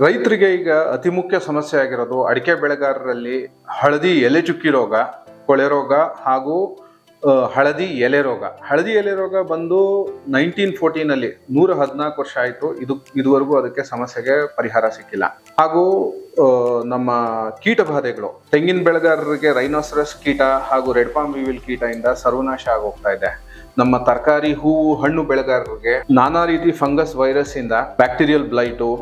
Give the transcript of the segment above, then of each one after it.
ರೈತರಿಗೆ ಈಗ ಅತಿ ಮುಖ್ಯ ಸಮಸ್ಯೆ ಆಗಿರೋದು ಅಡಿಕೆ ಬೆಳೆಗಾರರಲ್ಲಿ ಹಳದಿ ಎಲೆ ಚುಕ್ಕಿ ರೋಗ, ಕೊಳೆ ರೋಗ ಹಾಗೂ ಹಳದಿ ಎಲೆ ರೋಗ. ಹಳದಿ ಎಲೆ ರೋಗ ಬಂದು 1914 114 ವರ್ಷ ಆಯಿತು. ಇದುವರೆಗೂ ಅದಕ್ಕೆ ಸಮಸ್ಯೆಗೆ ಪರಿಹಾರ ಸಿಕ್ಕಿಲ್ಲ. ಹಾಗೂ ನಮ್ಮ ಕೀಟ ಬಾಧೆಗಳು, ತೆಂಗಿನ ಬೆಳೆಗಾರರಿಗೆ ರೈನೋಸರಸ್ ಕೀಟ ಹಾಗೂ ರೆಡ್ ಪಾಮ್ ವಿವಿಲ್ ಕೀಟದಿಂದ ಸರ್ವನಾಶ ಆಗೋಗ್ತಾ ಇದೆ. ನಮ್ಮ ತರಕಾರಿ, ಹೂವು, ಹಣ್ಣು ಬೆಳೆಗಾರರಿಗೆ ನಾನಾ ರೀತಿ ಫಂಗಸ್ ವೈರಸ್ ಇಂದ bacterial blight,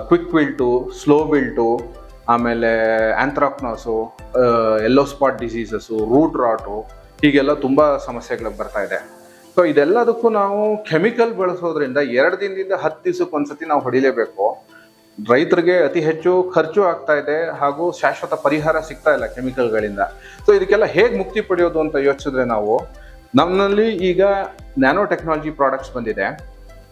quick wilt, slow wilt, ಆಮೇಲೆ anthracnose, yellow spot diseases, root rot, ಹೀಗೆಲ್ಲ ತುಂಬ ಸಮಸ್ಯೆಗಳು ಬರ್ತಾ ಇದೆ. ಸೊ ಇದೆಲ್ಲದಕ್ಕೂ ನಾವು ಕೆಮಿಕಲ್ ಬಳಸೋದ್ರಿಂದ 2 ದಿನದಿಂದ 10 ದಿವಸಕ್ಕೆ ಒಂದ್ಸತಿ ನಾವು ಹೊಡಿಲೇಬೇಕು. ರೈತರಿಗೆ ಅತಿ ಹೆಚ್ಚು ಖರ್ಚು ಆಗ್ತಾ ಇದೆ ಹಾಗೂ ಶಾಶ್ವತ ಪರಿಹಾರ ಸಿಗ್ತಾ ಇಲ್ಲ ಕೆಮಿಕಲ್ಗಳಿಂದ. ಸೊ ಇದಕ್ಕೆಲ್ಲ ಹೇಗೆ ಮುಕ್ತಿ ಪಡೆಯೋದು ಅಂತ ಯೋಚಿಸಿದ್ರೆ ನಮ್ಮಲ್ಲಿ ಈಗ ನ್ಯಾನೋ ಟೆಕ್ನಾಲಜಿ ಪ್ರಾಡಕ್ಟ್ಸ್ ಬಂದಿದೆ.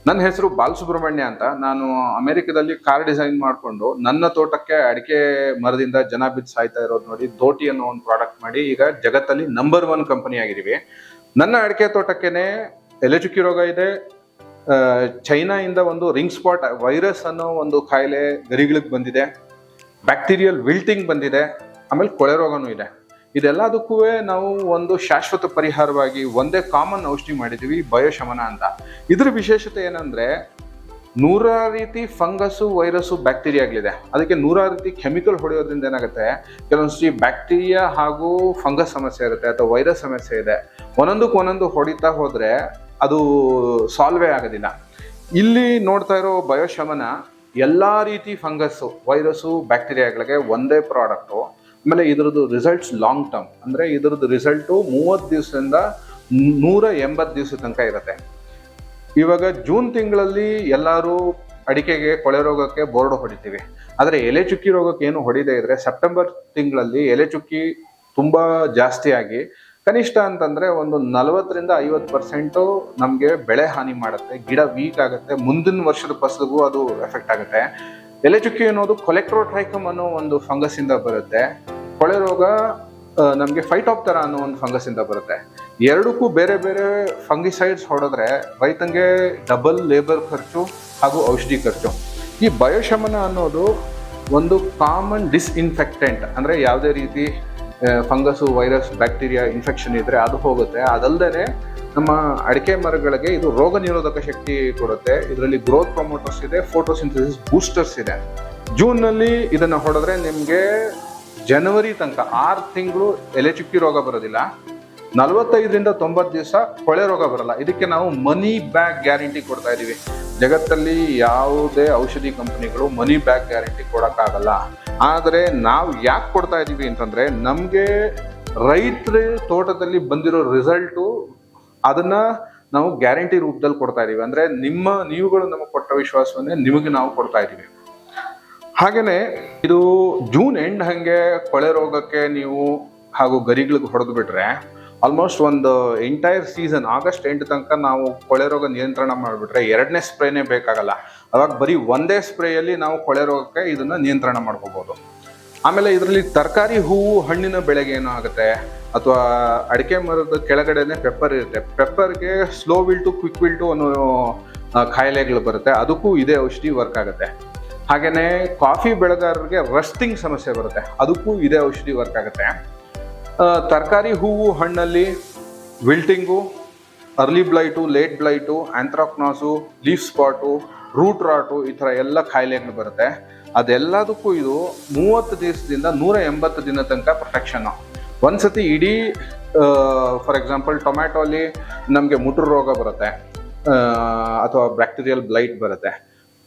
ನನ್ನ ಹೆಸರು ಬಾಲಸುಬ್ರಹ್ಮಣ್ಯ ಅಂತ. ನಾನು ಅಮೆರಿಕದಲ್ಲಿ ಕಾರ್ ಡಿಸೈನ್ ಮಾಡಿಕೊಂಡು ನನ್ನ ತೋಟಕ್ಕೆ ಅಡಿಕೆ ಮರದಿಂದ ಜನ ಬಿದ್ದು ಸಾಯ್ತಾ ಇರೋದು ನೋಡಿ ದೋಟಿ ಅನ್ನೋ ಒಂದು ಪ್ರಾಡಕ್ಟ್ ಮಾಡಿ ಈಗ ಜಗತ್ತಲ್ಲಿ ನಂಬರ್ 1 ಕಂಪನಿ ಆಗಿದ್ದೀವಿ. ನನ್ನ ಅಡಿಕೆ ತೋಟಕ್ಕೇನೆ ಎಲೆ ಚುಕ್ಕಿ ರೋಗ ಇದೆ, ಚೈನಾ ಇಂದ ಒಂದು ರಿಂಗ್ ಸ್ಪಾಟ್ ವೈರಸ್ ಅನ್ನೋ ಒಂದು ಕಾಯಿಲೆ ಗರಿಗಳಿಗೆ ಬಂದಿದೆ, ಬ್ಯಾಕ್ಟೀರಿಯಲ್ ವಿಲ್ಟಿಂಗ್ ಬಂದಿದೆ, ಆಮೇಲೆ ಕೊಳೆ ರೋಗನೂ ಇದೆ. ಇದೆಲ್ಲದಕ್ಕೂ ನಾವು ಒಂದು ಶಾಶ್ವತ ಪರಿಹಾರವಾಗಿ ಒಂದೇ ಕಾಮನ್ ಔಷಧಿ ಮಾಡಿದ್ದೀವಿ, ಬಯೋಶಮನ ಅಂತ. ಇದ್ರ ವಿಶೇಷತೆ ಏನಂದ್ರೆ 100 ರೀತಿ ಫಂಗಸ್ಸು, ವೈರಸ್ಸು, ಬ್ಯಾಕ್ಟೀರಿಯಾಗಳಿದೆ. ಅದಕ್ಕೆ 100 ರೀತಿ ಕೆಮಿಕಲ್ ಹೊಡೆಯೋದ್ರಿಂದ ಏನಾಗುತ್ತೆ, ಕೆಲವೊಂದ್ಸತಿ ಬ್ಯಾಕ್ಟೀರಿಯಾ ಹಾಗೂ ಫಂಗಸ್ ಸಮಸ್ಯೆ ಇರುತ್ತೆ ಅಥವಾ ವೈರಸ್ ಸಮಸ್ಯೆ ಇದೆ. ಒಂದೊಂದು ಹೊಡಿತಾ ಹೋದ್ರೆ ಅದು ಸಾಲ್ವೇ ಆಗೋದಿಲ್ಲ. ಇಲ್ಲಿ ನೋಡ್ತಾ ಇರೋ ಬಯೋಶಮನ ಎಲ್ಲಾ ರೀತಿ ಫಂಗಸ್ಸು, ವೈರಸ್ಸು, ಬ್ಯಾಕ್ಟೀರಿಯಾಗಳಿಗೆ ಒಂದೇ ಪ್ರಾಡಕ್ಟು. ಆಮೇಲೆ ಇದರದ್ದು ರಿಸಲ್ಟ್ಸ್ ಲಾಂಗ್ ಟರ್ಮ್, ಅಂದ್ರೆ ಇದರದ್ದು ರಿಸಲ್ಟು 30 ದಿವಸದಿಂದ 180 ದಿವಸ ತನಕ ಇರುತ್ತೆ. ಇವಾಗ ಜೂನ್ ತಿಂಗಳಲ್ಲಿ ಎಲ್ಲರೂ ಅಡಿಕೆಗೆ ಕೊಳೆ ರೋಗಕ್ಕೆ ಬೋರ್ಡ್ ಹೊಡಿತೀವಿ, ಆದರೆ ಎಲೆ ಚುಕ್ಕಿ ರೋಗಕ್ಕೆ ಏನು ಹೊಡಿದೇ ಇದ್ರೆ ಸೆಪ್ಟೆಂಬರ್ ತಿಂಗಳಲ್ಲಿ ಎಲೆ ಚುಕ್ಕಿ ತುಂಬಾ ಜಾಸ್ತಿ ಆಗಿ ಕನಿಷ್ಠ ಅಂತಂದ್ರೆ ಒಂದು 40-50% ನಮಗೆ ಬೆಳೆ ಹಾನಿ ಮಾಡುತ್ತೆ, ಗಿಡ ವೀಕ್ ಆಗುತ್ತೆ, ಮುಂದಿನ ವರ್ಷದ ಫಸಲಿಗೂ ಅದು ಎಫೆಕ್ಟ್ ಆಗುತ್ತೆ. ಎಲೆ ಚುಕ್ಕಿ ಅನ್ನೋದು ಕೊಲೆಕ್ಟ್ರೋಟ್ರೈಕಮ್ ಅನ್ನೋ ಒಂದು ಫಂಗಸ್ ಇಂದ ಬರುತ್ತೆ. ಕೊಳೆ ರೋಗ ನಮಗೆ ಫೈಟಾಪ್ತರಾ ಅನ್ನೋ ಒಂದು ಫಂಗಸ್ ಇಂದ ಬರುತ್ತೆ. ಎರಡಕ್ಕೂ ಬೇರೆ ಬೇರೆ ಫಂಗಿಸೈಡ್ಸ್ ಹೊಡೆದ್ರೆ ರೈತಂಗೆ ಡಬಲ್ ಲೇಬರ್ ಖರ್ಚು ಹಾಗೂ ಔಷಧಿ ಖರ್ಚು. ಈ ಬಯೋಶಮನ ಅನ್ನೋದು ಒಂದು ಕಾಮನ್ ಡಿಸ್ಇನ್ಫೆಕ್ಟೆಂಟ್, ಅಂದ್ರೆ ಯಾವುದೇ ರೀತಿ ಫಂಗಸ್ಸು, ವೈರಸ್, ಬ್ಯಾಕ್ಟೀರಿಯಾ ಇನ್ಫೆಕ್ಷನ್ ಇದ್ರೆ ಅದು ಹೋಗುತ್ತೆ. ಅದಲ್ಲದೆ ನಮ್ಮ ಅಡಿಕೆ ಮರಗಳಿಗೆ ಇದು ರೋಗ ನಿರೋಧಕ ಶಕ್ತಿ ಕೊಡುತ್ತೆ. ಇದರಲ್ಲಿ ಗ್ರೋತ್ ಪ್ರಮೋಟರ್ಸ್ ಇದೆ, ಫೋಟೋಸಿಂಥಸಿಸ್ ಬೂಸ್ಟರ್ಸ್ ಇದೆ. ಜೂನ್ ನಲ್ಲಿ ಇದನ್ನ ಹೊಡೆದ್ರೆ ನಿಮ್ಗೆ ಜನವರಿ ತನಕ 6 ತಿಂಗಳು ಎಲೆ ಚುಕ್ಕಿ ರೋಗ ಬರೋದಿಲ್ಲ, 45-90 ದಿವಸ ಕೊಳೆ ರೋಗ ಬರಲ್ಲ. ಇದಕ್ಕೆ ನಾವು ಮನಿ ಬ್ಯಾಕ್ ಗ್ಯಾರಂಟಿ ಕೊಡ್ತಾ ಇದೀವಿ. ಜಗತ್ತಲ್ಲಿ ಯಾವುದೇ ಔಷಧಿ ಕಂಪನಿಗಳು ಮನಿ ಬ್ಯಾಕ್ ಗ್ಯಾರಂಟಿ ಕೊಡಕ್ಕಾಗಲ್ಲ. ಆದ್ರೆ ನಾವು ಯಾಕೆ ಕೊಡ್ತಾ ಇದೀವಿ ಅಂತಂದ್ರೆ ನಮ್ಗೆ ರೈತರ ತೋಟದಲ್ಲಿ ಬಂದಿರೋ ರಿಸಲ್ಟು ಅದನ್ನ ನಾವು ಗ್ಯಾರಂಟಿ ರೂಪದಲ್ಲಿ ಕೊಡ್ತಾ ಇದೀವಿ. ಅಂದ್ರೆ ನೀವುಗಳು ನಮಗೆ ಕೊಟ್ಟ ವಿಶ್ವಾಸವನ್ನೇ ನಿಮಗೆ ನಾವು ಕೊಡ್ತಾ ಇದೀವಿ. ಹಾಗೇನೆ ಇದು ಜೂನ್ ಎಂಡ್ ಹಂಗೆ ಕೊಳೆ ರೋಗಕ್ಕೆ ನೀವು ಹಾಗೂ ಗರಿಗಳಿಗೆ ಹೊಡೆದು ಬಿಟ್ರೆ ಆಲ್ಮೋಸ್ಟ್ ಒಂದು ಎಂಟೈರ್ ಸೀಸನ್ ಆಗಸ್ಟ್ ಎಂಡ್ ತನಕ ನಾವು ಕೊಳೆ ರೋಗ ನಿಯಂತ್ರಣ ಮಾಡಿಬಿಟ್ರೆ 2ನೇ ಸ್ಪ್ರೇನೇ ಬೇಕಾಗಲ್ಲ. ಅವಾಗ ಬರೀ ಒಂದೇ ಸ್ಪ್ರೇಯಲ್ಲಿ ನಾವು ಕೊಳೆ ರೋಗಕ್ಕೆ ಇದನ್ನ ನಿಯಂತ್ರಣ ಮಾಡ್ಕೋಬಹುದು. ಆಮೇಲೆ ಇದರಲ್ಲಿ ತರಕಾರಿ, ಹೂವು, ಹಣ್ಣಿನ ಬೆಳೆಗೆ ಏನೋ ಆಗುತ್ತೆ ಅಥವಾ ಅಡಿಕೆ ಮರದ ಕೆಳಗಡೆನೆ ಪೆಪ್ಪರ್ ಇರುತ್ತೆ, ಪೆಪ್ಪರ್ಗೆ ಸ್ಲೋ ವಿಲ್ಟು, ಕ್ವಿಕ್ ವಿಲ್ಟು ಅನ್ನೋ ಕಾಯಿಲೆಗಳು ಬರುತ್ತೆ, ಅದಕ್ಕೂ ಇದೇ ಔಷಧಿ ವರ್ಕ್ ಆಗುತ್ತೆ. ಹಾಗೇನೆ ಕಾಫಿ ಬೆಳೆಗಾರರಿಗೆ ರಸ್ಟಿಂಗ್ ಸಮಸ್ಯೆ ಬರುತ್ತೆ, ಅದಕ್ಕೂ ಇದೇ ಔಷಧಿ ವರ್ಕ್ ಆಗುತ್ತೆ. ತರಕಾರಿ, ಹೂವು, ಹಣ್ಣಲ್ಲಿ wilting, early blight, late blight, anthracnose, leaf spot, root rot, ಈ ಥರ ಎಲ್ಲ ಕಾಯಿಲೆಗಳು ಬರುತ್ತೆ. ಅದೆಲ್ಲದಕ್ಕೂ ಇದು 30 ದಿವಸದಿಂದ 180 ದಿನ ತನಕ ಪ್ರೊಟೆಕ್ಷನ್. ಒಂದ್ಸತಿ ಇಡೀ ಫಾರ್ ಎಕ್ಸಾಂಪಲ್ ಟೊಮ್ಯಾಟೋಲಿ ನಮಗೆ ಮುಟ್ರು ರೋಗ ಬರುತ್ತೆ ಅಥವಾ ಬ್ಯಾಕ್ಟೀರಿಯಲ್ ಬ್ಲೈಟ್ ಬರುತ್ತೆ,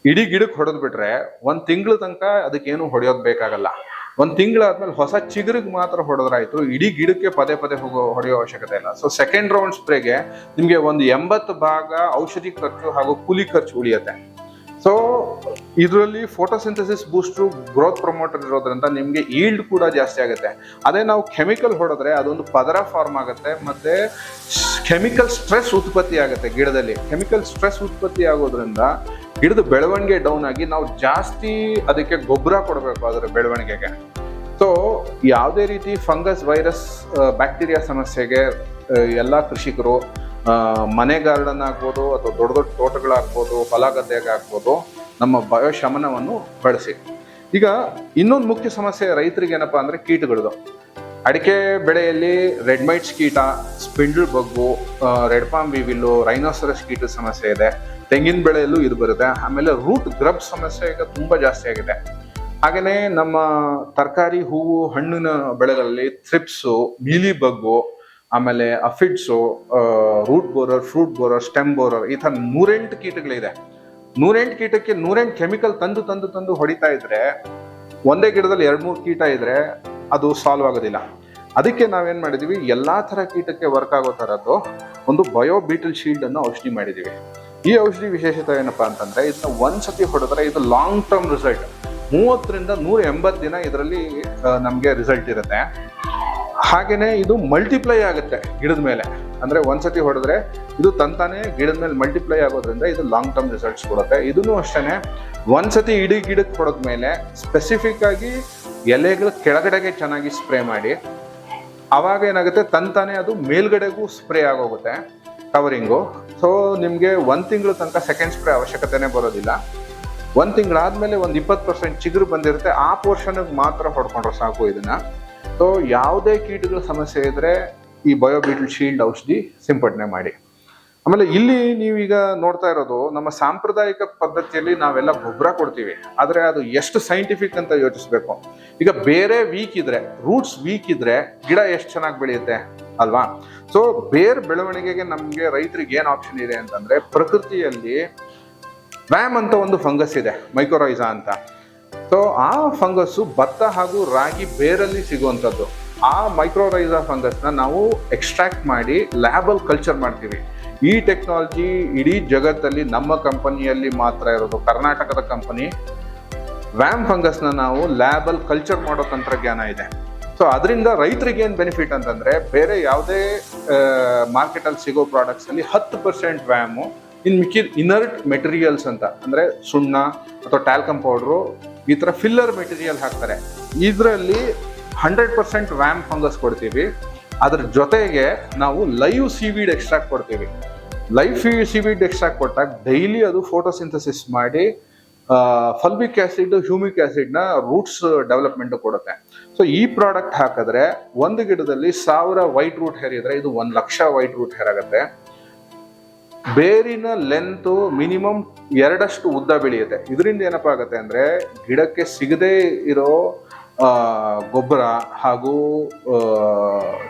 ಇಡೀ ಗಿಡಕ್ಕೆ ಹೊಡೆದು ಬಿಟ್ರೆ 1 ತಿಂಗಳ ತನಕ ಅದಕ್ಕೇನು ಹೊಡೆಯೋದು ಬೇಕಾಗಲ್ಲ. 1 ತಿಂಗಳಾದ್ಮೇಲೆ ಹೊಸ ಚಿಗುರಿಗೆ ಮಾತ್ರ ಹೊಡೆದ್ರಾಯ್ತು, ಇಡೀ ಗಿಡಕ್ಕೆ ಪದೇ ಹೊಡೆಯೋ ಅವಶ್ಯಕತೆ ಇಲ್ಲ. ಸೊ ಸೆಕೆಂಡ್ ರೌಂಡ್ ಸ್ಪ್ರೇಗೆ ನಿಮಗೆ ಒಂದು 80 ಭಾಗ ಔಷಧಿ ಖರ್ಚು ಹಾಗೂ ಕೂಲಿ ಖರ್ಚು ಉಳಿಯುತ್ತೆ. ಸೊ ಇದರಲ್ಲಿ ಫೋಟೋಸಿಂಥಸಿಸ್ ಬೂಸ್ಟ್ರು, ಗ್ರೋತ್ ಪ್ರಮೋಟರ್ ಇರೋದ್ರಿಂದ ನಿಮಗೆ ಈಲ್ಡ್ ಕೂಡ ಜಾಸ್ತಿ ಆಗುತ್ತೆ. ಅದೇ ನಾವು ಕೆಮಿಕಲ್ ಹೊಡೆದ್ರೆ ಅದೊಂದು ಪದರ ಫಾರ್ಮ್ ಆಗುತ್ತೆ, ಮತ್ತೆ ಕೆಮಿಕಲ್ ಸ್ಟ್ರೆಸ್ ಉತ್ಪತ್ತಿ ಆಗುತ್ತೆ ಗಿಡದಲ್ಲಿ. ಕೆಮಿಕಲ್ ಸ್ಟ್ರೆಸ್ ಉತ್ಪತ್ತಿ ಆಗೋದ್ರಿಂದ ಗಿಡದ ಬೆಳವಣಿಗೆ ಡೌನ್ ಆಗಿ ನಾವು ಜಾಸ್ತಿ ಅದಕ್ಕೆ ಗೊಬ್ಬರ ಕೊಡಬೇಕು ಅದರ ಬೆಳವಣಿಗೆಗೆ. ಸೊ ಯಾವುದೇ ರೀತಿ ಫಂಗಸ್, ವೈರಸ್, ಬ್ಯಾಕ್ಟೀರಿಯಾ ಸಮಸ್ಯೆಗೆ ಎಲ್ಲ ಕೃಷಿಕರು ಮನೆ ಗಾರ್ಡನ್ ಆಗ್ಬೋದು ಅಥವಾ ದೊಡ್ಡ ದೊಡ್ಡ ತೋಟಗಳಾಗ್ಬೋದು, ಹೊಲ ಗದ್ದೆಗೆ ಆಗ್ಬೋದು, ನಮ್ಮ ಬಯೋಶಮನವನ್ನು ಬಳಸಿ. ಈಗ ಇನ್ನೊಂದು ಮುಖ್ಯ ಸಮಸ್ಯೆ ರೈತರಿಗೆ ಏನಪ್ಪಾ ಅಂದ್ರೆ ಕೀಟಗಳದು. ಅಡಿಕೆ ಬೆಳೆಯಲ್ಲಿ ರೆಡ್ ಮೈಟ್ಸ್ ಕೀಟ, ಸ್ಪಿಂಡಲ್ ಬಗ್ಗು, ರೆಡ್ ಪಾಮ್ ವಿವಿಲ್ಲು, ರೈನೋಸರಸ್ ಕೀಟದ ಸಮಸ್ಯೆ ಇದೆ. ತೆಂಗಿನ ಬೆಳೆಯಲ್ಲೂ ಇದು ಬರುತ್ತೆ. ಆಮೇಲೆ ರೂಟ್ ಗ್ರಬ್ ಸಮಸ್ಯೆ ಈಗ ತುಂಬಾ ಜಾಸ್ತಿ ಆಗಿದೆ. ಹಾಗೇನೆ ನಮ್ಮ ತರಕಾರಿ, ಹೂವು, ಹಣ್ಣಿನ ಬೆಳೆಗಳಲ್ಲಿ ಥ್ರಿಪ್ಸು, ಮೀಲಿ ಬಗ್ಗು, ಆಮೇಲೆ aphids, root borer, fruit borer, stem borer, ಈ ತರ 108 ಕೀಟಗಳಿದೆ. 108 ಕೀಟಕ್ಕೆ 108 ಕೆಮಿಕಲ್ ತಂದು ಹೊಡಿತಾ ಇದ್ರೆ ಒಂದೇ ಗಿಡದಲ್ಲಿ 2-3 ಕೀಟ ಇದ್ರೆ ಅದು ಸಾಲ್ವ್ ಆಗೋದಿಲ್ಲ. ಅದಕ್ಕೆ ನಾವೇನ್ ಮಾಡಿದೀವಿ, ಎಲ್ಲಾ ತರ ಕೀಟಕ್ಕೆ ವರ್ಕ್ ಆಗೋ ತರದ್ದು ಒಂದು ಬಯೋ ಬೀಟಲ್ ಶೀಲ್ಡ್ ಅನ್ನು ಔಷಧಿ ಮಾಡಿದೀವಿ. ಈ ಔಷಧಿ ವಿಶೇಷತೆ ಏನಪ್ಪಾ ಅಂತಂದ್ರೆ, ಇದನ್ನ ಒಂದ್ಸತಿ ಹೊಡೆದ್ರೆ ಇದು ಲಾಂಗ್ ಟರ್ಮ್ ರಿಸಲ್ಟ್, 30ರಿಂದ 180 ದಿನ ಇದರಲ್ಲಿ ನಮ್ಗೆ ರಿಸಲ್ಟ್ ಇರುತ್ತೆ. ಹಾಗೇನೆ ಇದು ಮಲ್ಟಿಪ್ಲೈ ಆಗುತ್ತೆ ಗಿಡದ ಮೇಲೆ. ಅಂದ್ರೆ ಒಂದ್ಸತಿ ಹೊಡೆದ್ರೆ ಇದು ತಂತಾನೆ ಗಿಡದ ಮೇಲೆ ಮಲ್ಟಿಪ್ಲೈ ಆಗೋದ್ರಿಂದ ಇದು ಲಾಂಗ್ ಟರ್ಮ್ ರಿಸಲ್ಟ್ಸ್ ಕೊಡುತ್ತೆ. ಇದನ್ನು ಅಷ್ಟೇನೆ ಒಂದ್ಸತಿ ಇಡೀ ಗಿಡಕ್ಕೆ ಹೊಡೆದ್ಮೇಲೆ ಸ್ಪೆಸಿಫಿಕ್ ಆಗಿ ಎಲೆಗಳ ಕೆಳಗಡೆಗೆ ಚೆನ್ನಾಗಿ ಸ್ಪ್ರೇ ಮಾಡಿ, ಅವಾಗ ಏನಾಗುತ್ತೆ ತಂತಾನೆ ಅದು ಮೇಲ್ಗಡೆಗೂ ಸ್ಪ್ರೇ ಆಗೋಗುತ್ತೆ ಕವರಿಂಗು. ಸೊ ನಿಮ್ಗೆ 1 ತಿಂಗಳ ತನಕ ಸೆಕೆಂಡ್ ಸ್ಪ್ರೇ ಅವಶ್ಯಕತೆನೇ ಬರೋದಿಲ್ಲ. 1 ತಿಂಗಳಾದ್ಮೇಲೆ ಒಂದು 20% ಚಿಗುರು ಬಂದಿರುತ್ತೆ, ಆ ಪೋರ್ಷನ್ ಮಾತ್ರ ಹೊಡ್ಕೊಂಡ್ರೆ ಸಾಕು ಇದನ್ನ. ಸೊ ಯಾವುದೇ ಕೀಟಗಳ ಸಮಸ್ಯೆ ಇದ್ರೆ ಈ ಬಯೋಬೀಟಲ್ ಶೀಲ್ಡ್ ಔಷಧಿ ಸಿಂಪಡಣೆ ಮಾಡಿ. ಆಮೇಲೆ ಇಲ್ಲಿ ನೀವೀಗ ನೋಡ್ತಾ ಇರೋದು ನಮ್ಮ ಸಾಂಪ್ರದಾಯಿಕ ಪದ್ಧತಿಯಲ್ಲಿ ನಾವೆಲ್ಲ ಗೊಬ್ಬರ ಕೊಡ್ತೀವಿ, ಆದ್ರೆ ಅದು ಎಷ್ಟು ಸೈಂಟಿಫಿಕ್ ಅಂತ ಯೋಚಿಸ್ಬೇಕು. ಈಗ ಬೇರೆ ವೀಕ್ ಇದ್ರೆ, ರೂಟ್ಸ್ ವೀಕ್ ಇದ್ರೆ ಗಿಡ ಎಷ್ಟು ಚೆನ್ನಾಗಿ ಬೆಳೆಯುತ್ತೆ ಅಲ್ವಾ? ಸೊ ಬೇರೆ ಬೆಳವಣಿಗೆಗೆ ನಮ್ಗೆ ರೈತರಿಗೆ ಏನ್ ಆಪ್ಷನ್ ಇದೆ ಅಂತಂದ್ರೆ, ಪ್ರಕೃತಿಯಲ್ಲಿ ವ್ಯಾಮ್ ಅಂತ ಒಂದು ಫಂಗಸ್ ಇದೆ, ಮೈಕ್ರೋರೈಸಾ ಅಂತ. ಸೊ ಆ ಫಂಗಸ್ ಭತ್ತ ಹಾಗೂ ರಾಗಿ ಬೇರಲ್ಲಿ ಸಿಗುವಂಥದ್ದು. ಆ ಮೈಕ್ರೋರೈಸಾ ಫಂಗಸ್ನ ನಾವು ಎಕ್ಸ್ಟ್ರಾಕ್ಟ್ ಮಾಡಿ ಲ್ಯಾಬಲ್ ಕಲ್ಚರ್ ಮಾಡ್ತೀವಿ. ಈ ಟೆಕ್ನಾಲಜಿ ಇಡೀ ಜಗತ್ತಲ್ಲಿ ನಮ್ಮ ಕಂಪನಿಯಲ್ಲಿ ಮಾತ್ರ ಇರೋದು, ಕರ್ನಾಟಕದ ಕಂಪನಿ. ವ್ಯಾಮ್ ಫಂಗಸ್ನ ನಾವು ಲ್ಯಾಬಲ್ ಕಲ್ಚರ್ ಮಾಡೋ ತಂತ್ರಜ್ಞಾನ ಇದೆ. ಸೊ ಅದರಿಂದ ರೈತರಿಗೆ ಏನು ಬೆನಿಫಿಟ್ ಅಂತಂದ್ರೆ, ಬೇರೆ ಯಾವುದೇ ಮಾರ್ಕೆಟಲ್ಲಿ ಸಿಗೋ ಪ್ರಾಡಕ್ಟ್ಸ್ ಅಲ್ಲಿ 10% ವ್ಯಾಮು, ಇನ್ ಮಿಕ್ಕಿದ ಇನರ್ಟ್ ಮೆಟೀರಿಯಲ್ಸ್ ಅಂತ ಅಂದ್ರೆ ಸುಣ್ಣ ಅಥವಾ ಟ್ಯಾಲ್ಕಮ್ ಪೌಡ್ರು, ಈ ತರ ಫಿಲ್ಲರ್ ಮೆಟೀರಿಯಲ್ ಹಾಕ್ತಾರೆ. ಇದರಲ್ಲಿ 100% ವ್ಯಾಮ್ ಫಂಗಸ್ ಕೊಡ್ತೀವಿ. ಅದ್ರ ಜೊತೆಗೆ ನಾವು ಲೈವ್ ಸೀವೀಡ್ ಎಕ್ಸ್ಟ್ರಾಕ್ಟ್ ಕೊಡ್ತೀವಿ. ಲೈವ್ ಸೀವೀಡ್ ಎಕ್ಸ್ಟ್ರಾಕ್ಟ್ ಕೊಟ್ಟಾಗ ಡೈಲಿ ಅದು ಫೋಟೋಸಿಂಥಸಿಸ್ ಮಾಡಿ ಫಲ್ವಿಕ್ ಆಸಿಡ್, ಹ್ಯೂಮಿಕ್ ಆಸಿಡ್ ನ ರೂಟ್ಸ್ ಡೆವಲಪ್ಮೆಂಟ್ ಕೊಡುತ್ತೆ. ಸೊ ಈ ಪ್ರಾಡಕ್ಟ್ ಹಾಕಿದ್ರೆ ಒಂದು ಗಿಡದಲ್ಲಿ 1000 ವೈಟ್ ರೂಟ್ ಹೇರ್ ಇದ್ರೆ ಇದು 1 ಲಕ್ಷ ವೈಟ್ ರೂಟ್ ಹೇರ್ ಆಗುತ್ತೆ. ಬೇರಿನ ಲೆಂತ್ ಮಿನಿಮಮ್ 2 ಉದ್ದ ಬೆಳೆಯುತ್ತೆ. ಇದರಿಂದ ಏನಪ್ಪಾ ಆಗುತ್ತೆ ಅಂದ್ರೆ, ಗಿಡಕ್ಕೆ ಸಿಗದೇ ಇರೋ ಗೊಬ್ಬರ ಹಾಗೂ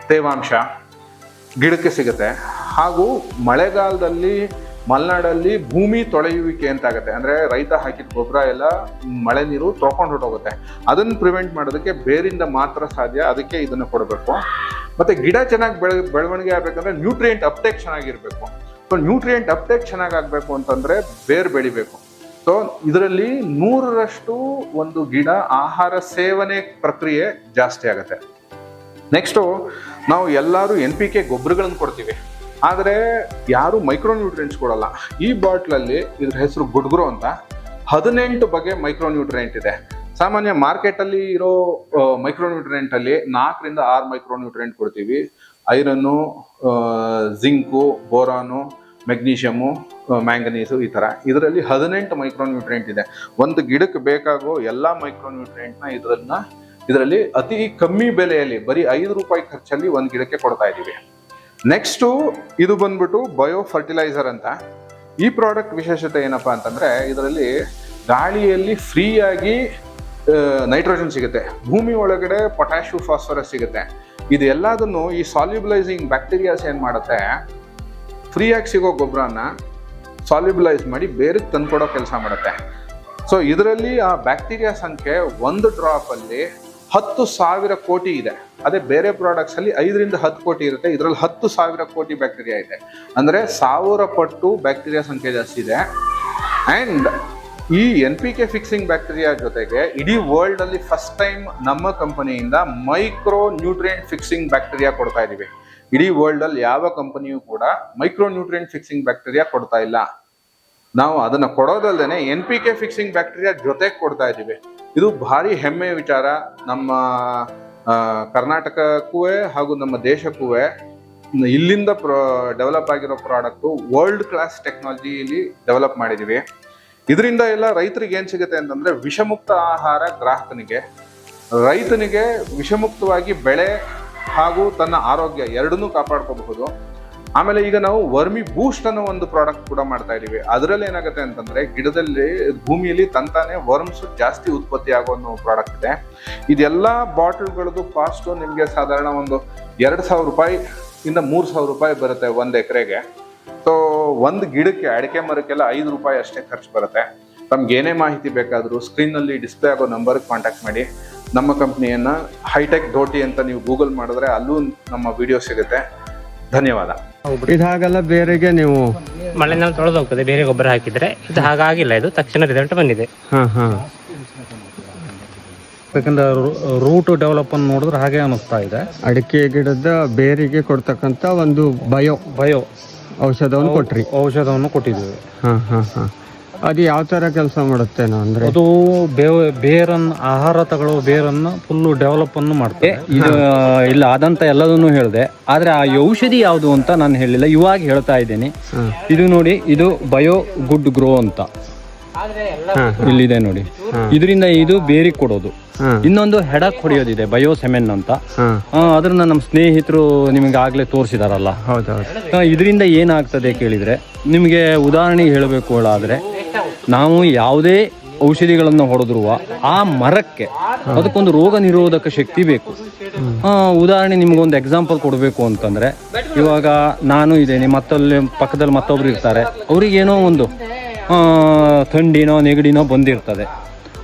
ತೇವಾಂಶ ಗಿಡಕ್ಕೆ ಸಿಗುತ್ತೆ. ಹಾಗೂ ಮಳೆಗಾಲದಲ್ಲಿ ಮಲೆನಾಡಲ್ಲಿ ಭೂಮಿ ತೊಳೆಯುವಿಕೆ ಅಂತ ಆಗುತ್ತೆ. ಅಂದ್ರೆ ರೈತ ಹಾಕಿದ ಗೊಬ್ಬರ ಎಲ್ಲ ಮಳೆ ನೀರು ತೊಳ್ಕೊಂಡು ಹೊರಟೋಗುತ್ತೆ. ಅದನ್ನು ಪ್ರಿವೆಂಟ್ ಮಾಡೋದಕ್ಕೆ ಬೇರಿಂದ ಮಾತ್ರ ಸಾಧ್ಯ. ಅದಕ್ಕೆ ಇದನ್ನು ಕೊಡಬೇಕು. ಮತ್ತೆ ಗಿಡ ಚೆನ್ನಾಗಿ ಬೆಳವಣಿಗೆ ಆಗ್ಬೇಕಂದ್ರೆ ನ್ಯೂಟ್ರಿಯೆಂಟ್ ಅಪ್ಟೇಕ್ ಚೆನ್ನಾಗಿರ್ಬೇಕು. ಸೊ ನ್ಯೂಟ್ರಿಯೆಂಟ್ ಅಪ್ಟೇಕ್ ಚೆನ್ನಾಗಿ ಆಗ್ಬೇಕು ಅಂತಂದ್ರೆ ಬೇರ್ ಬೆಳಿಬೇಕು. ಸೊ ಇದರಲ್ಲಿ 100ರಷ್ಟು ಒಂದು ಗಿಡ ಆಹಾರ ಸೇವನೆ ಪ್ರಕ್ರಿಯೆ ಜಾಸ್ತಿ ಆಗುತ್ತೆ. ನೆಕ್ಸ್ಟು ನಾವು ಎಲ್ಲರೂ NPK ಗೊಬ್ಬರಗಳನ್ನು ಕೊಡ್ತೀವಿ, ಆದರೆ ಯಾರು ಮೈಕ್ರೋ ನ್ಯೂಟ್ರಿಯೆಂಟ್ಸ್ ಕೊಡಲ್ಲ. ಈ ಬಾಟ್ಲಲ್ಲಿ ಇದ್ರ ಹೆಸರು ಗುಡ್ಗ್ರೋ ಅಂತ 18 ಬಗೆ ಮೈಕ್ರೋ ನ್ಯೂಟ್ರಿಯೆಂಟ್ ಇದೆ. ಸಾಮಾನ್ಯ ಮಾರ್ಕೆಟಲ್ಲಿ ಇರೋ ಮೈಕ್ರೋ ನ್ಯೂಟ್ರಿಯೆಂಟ್ ಅಲ್ಲಿ 4ರಿಂದ 6 ಮೈಕ್ರೋ ನ್ಯೂಟ್ರಿಯೆಂಟ್ ಕೊಡ್ತೀವಿ. Iron, zinc, boron, magnesium, manganese, ಈ ತರ ಇದರಲ್ಲಿ 18 ಮೈಕ್ರೋ ನ್ಯೂಟ್ರಿಯೆಂಟ್ ಇದೆ. ಒಂದು ಗಿಡಕ್ಕೆ ಬೇಕಾಗೋ ಎಲ್ಲಾ ಮೈಕ್ರೋ ನ್ಯೂಟ್ರಿಯೆಂಟ್ನ ಇದರಲ್ಲಿ ಅತಿ ಕಮ್ಮಿ ಬೆಲೆಯಲ್ಲಿ ಬರೀ 5 ರೂಪಾಯಿ ಖರ್ಚಲ್ಲಿ ಒಂದು ಗಿಡಕ್ಕೆ ಕೊಡ್ತಾ ಇದೀವಿ. ನೆಕ್ಸ್ಟು ಇದು ಬಂದ್ಬಿಟ್ಟು ಬಯೋ ಫರ್ಟಿಲೈಸರ್ ಅಂತ. ಈ ಪ್ರಾಡಕ್ಟ್ ವಿಶೇಷತೆ ಏನಪ್ಪಾ ಅಂತಂದ್ರೆ, ಇದರಲ್ಲಿ ಗಾಳಿಯಲ್ಲಿ ಫ್ರೀ ಆಗಿ ನೈಟ್ರೋಜನ್ ಸಿಗುತ್ತೆ, ಭೂಮಿ ಒಳಗಡೆ ಪೊಟ್ಯಾಷಿಯಂ, ಫಾಸ್ಫರಸ್ ಸಿಗುತ್ತೆ. ಇದೆಲ್ಲದನ್ನು ಈ ಸಾಲ್ಯುಬಲೈಸಿಂಗ್ ಬ್ಯಾಕ್ಟೀರಿಯಾಸ್ ಏನ್ ಮಾಡುತ್ತೆ, ಫ್ರೀಯಾಗಿ ಸಿಗೋ ಗೊಬ್ಬರನ ಸಾಲ್ಯುಬಲೈಸ್ ಮಾಡಿ ಬೇರೆ ತಂದ್ಕೊಡೋ ಕೆಲಸ ಮಾಡುತ್ತೆ. ಸೊ ಇದರಲ್ಲಿ ಆ ಬ್ಯಾಕ್ಟೀರಿಯಾ ಸಂಖ್ಯೆ ಒಂದು ಡ್ರಾಪ್ ಅಲ್ಲಿ 10,000 ಕೋಟಿ ಇದೆ. ಅದೇ ಬೇರೆ ಪ್ರಾಡಕ್ಟ್ಸ್ ಅಲ್ಲಿ 5ರಿಂದ 10 ಕೋಟಿ ಇರುತ್ತೆ, ಇದರಲ್ಲಿ 10,000 ಕೋಟಿ ಬ್ಯಾಕ್ಟೀರಿಯಾ ಇದೆ. ಅಂದ್ರೆ 1000 ಪಟ್ಟು ಬ್ಯಾಕ್ಟೀರಿಯಾ ಸಂಖ್ಯೆ ಜಾಸ್ತಿ ಇದೆ. ಅಂಡ್ ಈ NPK ಫಿಕ್ಸಿಂಗ್ ಬ್ಯಾಕ್ಟೀರಿಯಾ ಜೊತೆಗೆ ಇಡೀ ವರ್ಲ್ಡ್ ಅಲ್ಲಿ ಫಸ್ಟ್ ಟೈಮ್ ನಮ್ಮ ಕಂಪನಿಯಿಂದ ಮೈಕ್ರೋ ನ್ಯೂಟ್ರಿಯೆಂಟ್ ಫಿಕ್ಸಿಂಗ್ ಬ್ಯಾಕ್ಟೀರಿಯಾ ಕೊಡ್ತಾ ಇದೀವಿ. ಇಡೀ ವರ್ಲ್ಡ್ ಅಲ್ಲಿ ಯಾವ ಕಂಪನಿಯೂ ಕೂಡ ಮೈಕ್ರೋ ನ್ಯೂಟ್ರಿಯೆಂಟ್ ಫಿಕ್ಸಿಂಗ್ ಬ್ಯಾಕ್ಟೀರಿಯಾ ಕೊಡ್ತಾ ಇಲ್ಲ. ನಾವು ಅದನ್ನ ಕೊಡೋದಲ್ದೇನೆ NPK ಫಿಕ್ಸಿಂಗ್ ಬ್ಯಾಕ್ಟೀರಿಯಾ ಜೊತೆಗೆ ಕೊಡ್ತಾ ಇದೀವಿ. ಇದು ಭಾರಿ ಹೆಮ್ಮೆಯ ವಿಚಾರ. ನಮ್ಮ ಕರ್ನಾಟಕಕ್ಕೂ ಹಾಗೂ ನಮ್ಮ ದೇಶಕ್ಕೂ ಇಲ್ಲಿಂದ ಡೆವಲಪ್ ಆಗಿರೋ ಪ್ರಾಡಕ್ಟು ವರ್ಲ್ಡ್ ಕ್ಲಾಸ್ ಟೆಕ್ನಾಲಜಿಯಲ್ಲಿ ಡೆವಲಪ್ ಮಾಡಿದೀವಿ. ಇದರಿಂದ ಎಲ್ಲ ರೈತರಿಗೆ ಏನ್ ಸಿಗುತ್ತೆ ಅಂತಂದ್ರೆ ವಿಷಮುಕ್ತ ಆಹಾರ ಗ್ರಾಹಕನಿಗೆ, ರೈತನಿಗೆ ವಿಷಮುಕ್ತವಾಗಿ ಬೆಳೆ ಹಾಗೂ ತನ್ನ ಆರೋಗ್ಯ ಎರಡನ್ನೂ ಕಾಪಾಡ್ಕೋಬಹುದು. ಆಮೇಲೆ ಈಗ ನಾವು ವರ್ಮಿ ಬೂಸ್ಟ್ ಅನ್ನೋ ಒಂದು ಪ್ರಾಡಕ್ಟ್ ಕೂಡ ಮಾಡ್ತಾ ಇದೀವಿ. ಅದರಲ್ಲಿ ಏನಾಗುತ್ತೆ ಅಂತಂದ್ರೆ ಗಿಡದಲ್ಲಿ ಭೂಮಿಯಲ್ಲಿ ತಂತಾನೆ ವರ್ಮ್ಸ್ ಜಾಸ್ತಿ ಉತ್ಪತ್ತಿ ಆಗೋ ಅನ್ನೋ ಪ್ರಾಡಕ್ಟ್ ಇದೆ. ಇದೆಲ್ಲ ಬಾಟಲ್ಗಳದ್ದು ಕಾಸ್ಟ್ ನಿಮಗೆ ಸಾಧಾರಣ ಒಂದು 2,000 ರೂಪಾಯಿ ಇಂದ 3,000 ರೂಪಾಯಿ ಬರುತ್ತೆ ಒಂದು ಎಕರೆಗೆ. ಸೊ ಒಂದು ಗಿಡಕ್ಕೆ ಅಡಿಕೆ ಮರಕ್ಕೆಲ್ಲ 5 ರೂಪಾಯಿ ಅಷ್ಟೇ ಖರ್ಚು ಬರುತ್ತೆ. ನಮ್ಗೆ ಏನೇ ಮಾಹಿತಿ ಬೇಕಾದರೂ ಸ್ಕ್ರೀನ್ನಲ್ಲಿ ಡಿಸ್ಪ್ಲೇ ಆಗೋ ನಂಬರ್ಗೆ ಕಾಂಟ್ಯಾಕ್ಟ್ ಮಾಡಿ. ನಮ್ಮ ಕಂಪ್ನಿಯನ್ನ ಹೈಟೆಕ್ ಧೋಟಿ ಅಂತ ನೀವು ಗೂಗಲ್ ಮಾಡಿದ್ರೆ ಅಲ್ಲೂ ನಮ್ಮ ವಿಡಿಯೋ ಸಿಗುತ್ತೆ. ಧನ್ಯವಾದ. ಇದು ಹಾಗೆಲ್ಲ ಬೇರೆಗೆ ನೀವು ಮಳೆನಲ್ಲಿ ತೊಳೆದು ಹೋಗ್ತದೆ, ಬೇರೆ ಗೊಬ್ಬರ ಹಾಕಿದ್ರೆ. ಇದು ಹಾಗಾಗಿಲ್ಲ, ಇದು ತಕ್ಷಣ ರಿಸಲ್ಟ್ ಬಂದಿದೆ. ಯಾಕಂದ್ರೆ ರೂಟ್ ಡೆವಲಪ್ ಅನ್ನು ನೋಡಿದ್ರೆ ಹಾಗೆ ಅನಿಸ್ತಾ ಇದೆ. ಅಡಿಕೆ ಗಿಡದ ಬೇರಿಗೆ ಕೊಡ್ತಕ್ಕಂಥ ಒಂದು ಬಯೋ ಔಷಧವನ್ನು ಕೊಟ್ಟಿದ್ದೀವಿ. ಅದು ಯಾವ ತರ ಕೆಲಸ ಮಾಡುತ್ತೆ ಅಂದ್ರೆ ಅದು ಬೇರನ್ನು ಆಹಾರ ತಗೊಳ್ಳೋ ಬೇರನ್ನು ಫುಲ್ಲು ಡೆವಲಪ್ ಅನ್ನು ಮಾಡ್ತದೆ. ಇದು ಇಲ್ಲ ಆದಂತ ಎಲ್ಲದನ್ನು ಹೇಳಿದೆ, ಆದ್ರೆ ಆ ಔಷಧಿ ಯಾವುದು ಅಂತ ನಾನು ಹೇಳಿಲ್ಲ, ಇವಾಗ ಹೇಳ್ತಾ ಇದ್ದೀನಿ. ಇದು ನೋಡಿ, ಇದು ಬಯೋ ಗುಡ್ ಗ್ರೋ ಅಂತ ಇಲ್ಲಿದೆ ನೋಡಿ. ಇದರಿಂದ ಇದು ಬೇರಿಗೆ ಕೊಡೋದು. ಇನ್ನೊಂದು ಹೆಡಕ್ ಹೊಡೆಯೋದಿದೆ, ಬಯೋ ಸೆಮೆನ್ ಅಂತ. ಅದನ್ನ ನಮ್ಮ ಸ್ನೇಹಿತರು ನಿಮಗೆ ಆಗ್ಲೇ ತೋರಿಸಿದಾರಲ್ಲ. ಇದರಿಂದ ಏನಾಗ್ತದೆ ಕೇಳಿದ್ರೆ, ನಿಮಗೆ ಉದಾಹರಣೆಗೆ ಹೇಳಬೇಕು ಆದ್ರೆ, ನಾವು ಯಾವುದೇ ಔಷಧಿಗಳನ್ನು ಹೊಡೆದ್ರು ಆ ಮರಕ್ಕೆ ಅದಕ್ಕೊಂದು ರೋಗ ನಿರೋಧಕ ಶಕ್ತಿ ಬೇಕು. ಉದಾಹರಣೆ ನಿಮ್ಗೊಂದು ಎಕ್ಸಾಂಪಲ್ ಕೊಡಬೇಕು ಅಂತಂದ್ರೆ, ಇವಾಗ ನಾನು ಇದ್ದೇನೆ, ಮತ್ತಲ್ಲಿ ಪಕ್ಕದಲ್ಲಿ ಮತ್ತೊಬ್ರು ಇರ್ತಾರೆ, ಅವ್ರಿಗೇನೋ ಒಂದು ಥಂಡಿನೋ ನೆಗಡಿನೋ ಬಂದಿರ್ತದೆ,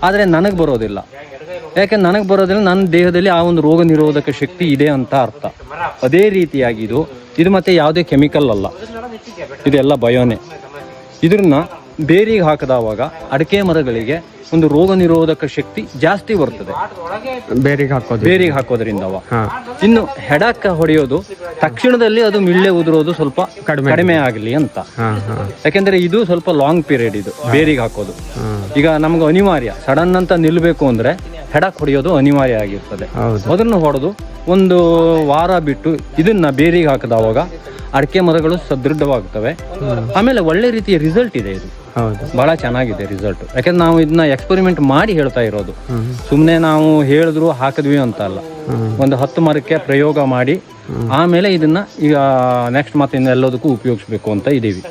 ಆದರೆ ನನಗೆ ಬರೋದಿಲ್ಲ. ಯಾಕೆ ನನಗೆ ಬರೋದಿಲ್ಲ? ನನ್ನ ದೇಹದಲ್ಲಿ ಆ ಒಂದು ರೋಗ ನಿರೋಧಕ ಶಕ್ತಿ ಇದೆ ಅಂತ ಅರ್ಥ. ಅದೇ ರೀತಿಯಾಗಿ ಇದು ಮತ್ತೆ ಯಾವುದೇ ಕೆಮಿಕಲ್ ಅಲ್ಲ, ಇದೆಲ್ಲ ಬಯೋನೆ. ಇದನ್ನ ಬೇರಿಗೆ ಹಾಕಿದವಾಗ ಅಡಿಕೆ ಮರಗಳಿಗೆ ಒಂದು ರೋಗ ನಿರೋಧಕ ಶಕ್ತಿ ಜಾಸ್ತಿ ಬರ್ತದೆ ಬೇರಿಗೆ ಹಾಕೋದ್ರಿಂದ. ಇನ್ನು ಹೆಡಕ್ ಹೊಡೆಯೋದು ತಕ್ಷಣದಲ್ಲಿ ಅದು ಮಿಳ್ಳೆ ಉದುರೋದು ಸ್ವಲ್ಪ ಕಡಿಮೆ ಆಗಲಿ ಅಂತ. ಯಾಕೆಂದ್ರೆ ಇದು ಸ್ವಲ್ಪ ಲಾಂಗ್ ಪೀರಿಯಡ್, ಇದು ಬೇರಿಗೆ ಹಾಕೋದು. ಈಗ ನಮ್ಗೆ ಅನಿವಾರ್ಯ ಸಡನ್ ಅಂತ ನಿಲ್ಬೇಕು ಅಂದ್ರೆ ಹೆಡಕ್ ಹೊಡೆಯೋದು ಅನಿವಾರ್ಯ ಆಗಿರ್ತದೆ. ಅದನ್ನು ಹೊಡೆದು ಒಂದು ವಾರ ಬಿಟ್ಟು ಇದನ್ನ ಬೇರಿಗೆ ಹಾಕಿದವಾಗ ಅಡಿಕೆ ಮರಗಳು ಸದೃಢವಾಗ್ತವೆ. ಆಮೇಲೆ ಒಳ್ಳೆ ರೀತಿಯ ರಿಸಲ್ಟ್ ಇದೆ, ಇದು ಬಹಳ ಚೆನ್ನಾಗಿದೆ ರಿಸಲ್ಟ್. ಯಾಕಂದ್ರೆ ನಾವು ಇದನ್ನ ಎಕ್ಸ್ಪೆರಿಮೆಂಟ್ ಮಾಡಿ ಹೇಳ್ತಾ ಇರೋದು, ಸುಮ್ಮನೆ ನಾವು ಹೇಳಿದ್ರು ಹಾಕಿದ್ವಿ ಅಂತ ಅಲ್ಲ. ಒಂದು 10 ಮರಕ್ಕೆ ಪ್ರಯೋಗ ಮಾಡಿ ಆಮೇಲೆ ಇದನ್ನ ಈಗ ನೆಕ್ಸ್ಟ್ ಮತ್ತೆ ಎಲ್ಲದಕ್ಕೂ ಉಪಯೋಗಿಸ್ಬೇಕು ಅಂತ ಇದೀವಿ.